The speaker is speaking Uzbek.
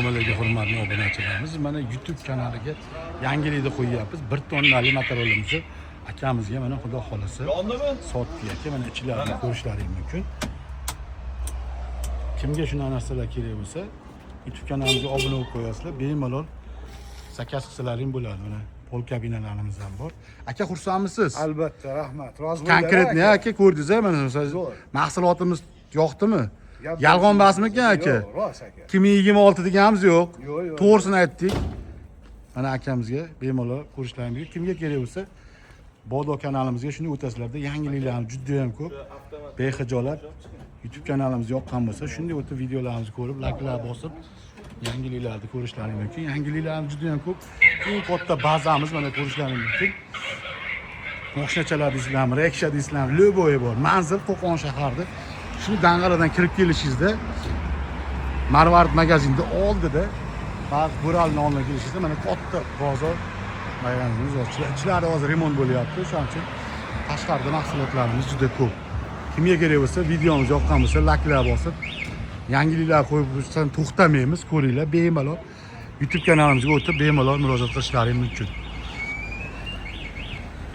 Assalomu hurmatli obunachilarimiz. Mana YouTube kanaliga yangilikni qo'yyapmiz. 1 tonnali materialimizni akamizga mana xudo xolasa sotdik aka. Mana ichilarini ko'rishlaringiz mumkin. Kimga shunaqa narsalar kerak bo'lsa, YouTube kanalimizga obuna bo'lib qo'yasizlar. Bemalol zakaz qilsalaring bo'ladi. Mana pol kabinalarimiz ham bor. Aka, xursandmisiz? Albatta, rahmat. Rozi bo'ling. Konkretni aka ko'rdingiz-a? Mana mahsulotimiz yoqdimi? Yolg'on emasmikan aka? Yo'q, rost aka. 2026 deganimiz yo'q. Yo'q. To'g'risini aytdik. Mana akamizga bemalol ko'rishlaringiz mumkin. Kimga kerak bo'lsa, Bodo kanalimizga shuni o'tasizlarda. Yangiliklarimiz juda ham ko'p. Behijolat YouTube kanalimiz yoqqan bo'lsa, shunday o'tib videolarimizni ko'rib, layklar bosib, yangiliklarni ko'rishlaringiz mumkin. Yangiliklarimiz juda ham ko'p. Eng katta bazamiz mana ko'rishlaringiz mumkin. Moshinachalar deysizlarmi, reksha deysizlarmi, Lo'bo'yi bor. Manzil Qo'qon shaharida. Shu Dang'aradan kirib kelishingizda Marvarid magazinida oldida ba'zi Buralni oldiga kelishingizda mana katta bozor maydonimiz bor. Ichlarida hozir remont bo'lyapti. Shuning uchun tashqarida mahsulotlarimiz juda ko'p. Kimga kerak bo'lsa, videomiz yoqqan bo'lsa, layklar bosib, yangiliklar qo'yib to'xtamaymiz, ko'ringlar. Bemalol YouTube kanalimizga o'tib bemalol murojaat qilishlaringiz mumkin.